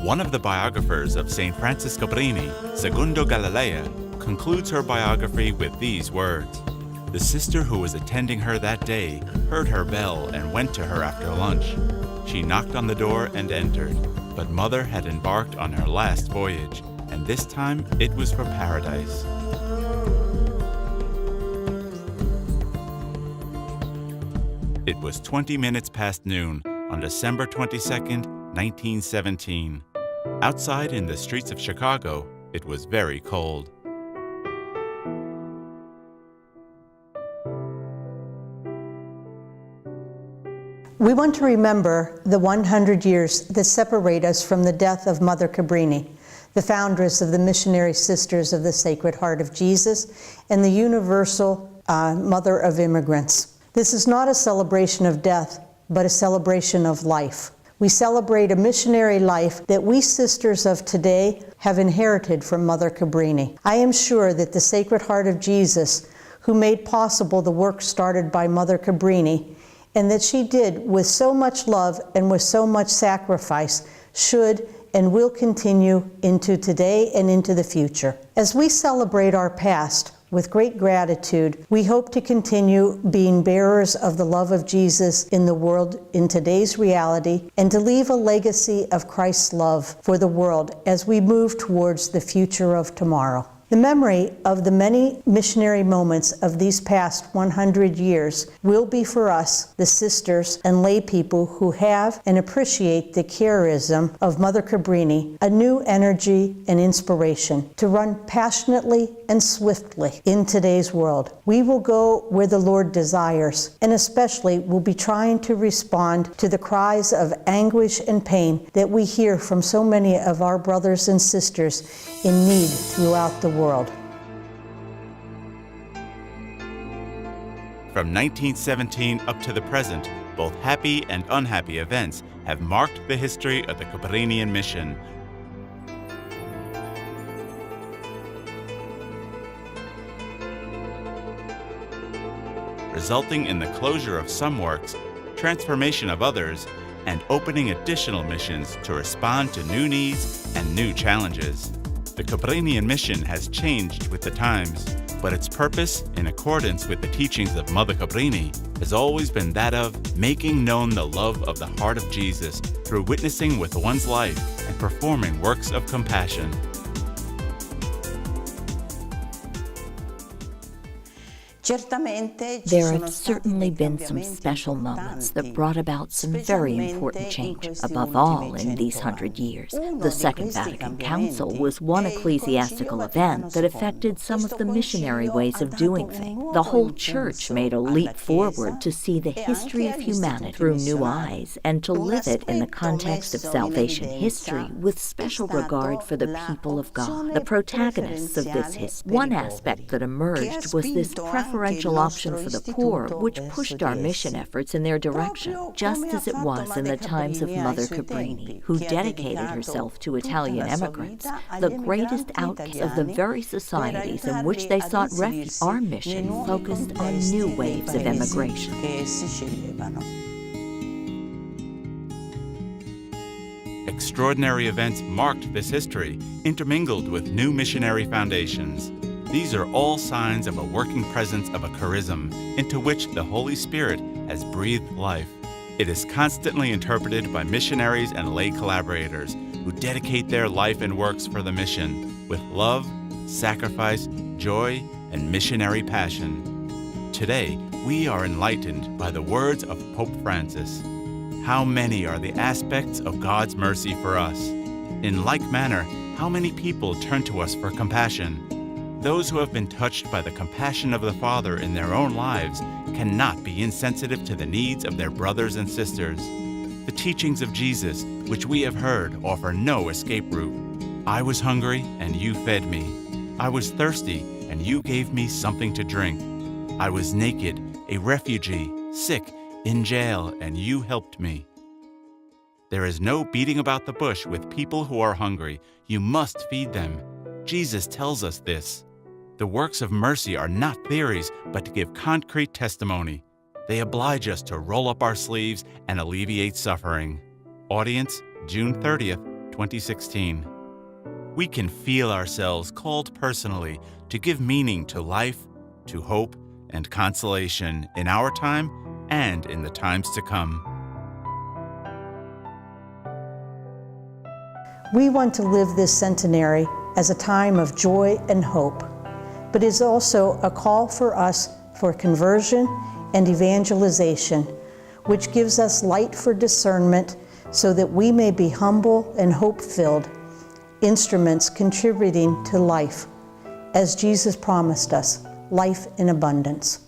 One of the biographers of St. Francis Cabrini, Segundo Galilea, concludes her biography with these words. The sister who was attending her that day heard her bell and went to her after lunch. She knocked on the door and entered, but Mother had embarked on her last voyage, and this time it was for paradise. It was 20 minutes past noon on December 22nd, 1917. Outside in the streets of Chicago, it was very cold. We want to remember the 100 years that separate us from the death of Mother Cabrini, the foundress of the Missionary Sisters of the Sacred Heart of Jesus and the Universal Mother of Immigrants. This is not a celebration of death, but a celebration of life. We celebrate a missionary life that we sisters of today have inherited from Mother Cabrini. I am sure that the Sacred Heart of Jesus, who made possible the work started by Mother Cabrini, and that she did with so much love and with so much sacrifice, should and will continue into today and into the future. As we celebrate our past with great gratitude, we hope to continue being bearers of the love of Jesus in the world in today's reality, and to leave a legacy of Christ's love for the world as we move towards the future of tomorrow. The memory of the many missionary moments of these past 100 years will be for us, the sisters and lay people who have and appreciate the charism of Mother Cabrini, a new energy and inspiration to run passionately and swiftly in today's world. We will go where the Lord desires, and especially will be trying to respond to the cries of anguish and pain that we hear from so many of our brothers and sisters in need throughout the world. From 1917 up to the present, both happy and unhappy events have marked the history of the Cabrinian mission. Resulting in the closure of some works, transformation of others, and opening additional missions to respond to new needs and new challenges. The Cabrinian mission has changed with the times, but its purpose, in accordance with the teachings of Mother Cabrini, has always been that of making known the love of the heart of Jesus through witnessing with one's life and performing works of compassion. There have certainly been some special moments that brought about some very important change, above all in these 100 years. The Second Vatican Council was one ecclesiastical event that affected some of the missionary ways of doing things. The whole Church made a leap forward to see the history of humanity through new eyes and to live it in the context of salvation history with special regard for the people of God, the protagonists of this history. One aspect that emerged was this preferential option for the poor, which pushed our mission efforts in their direction, just as it was in the times of Mother Cabrini, who dedicated herself to Italian immigrants, the greatest outcasts of the very societies in which they sought refuge. Our mission focused on new waves of immigration. Extraordinary events marked this history, intermingled with new missionary foundations. These are all signs of a working presence of a charism into which the Holy Spirit has breathed life. It is constantly interpreted by missionaries and lay collaborators who dedicate their life and works for the mission with love, sacrifice, joy, and missionary passion. Today, we are enlightened by the words of Pope Francis. How many are the aspects of God's mercy for us? In like manner, how many people turn to us for compassion? Those who have been touched by the compassion of the Father in their own lives cannot be insensitive to the needs of their brothers and sisters. The teachings of Jesus, which we have heard, offer no escape route. I was hungry, and you fed me. I was thirsty, and you gave me something to drink. I was naked, a refugee, sick, in jail, and you helped me. There is no beating about the bush with people who are hungry. You must feed them. Jesus tells us this. The works of mercy are not theories, but to give concrete testimony. They oblige us to roll up our sleeves and alleviate suffering. Audience, June 30th, 2016. We can feel ourselves called personally to give meaning to life, to hope, and consolation in our time and in the times to come. We want to live this centenary as a time of joy and hope, but it is also a call for us for conversion and evangelization, which gives us light for discernment so that we may be humble and hope-filled, instruments contributing to life, as Jesus promised us, life in abundance.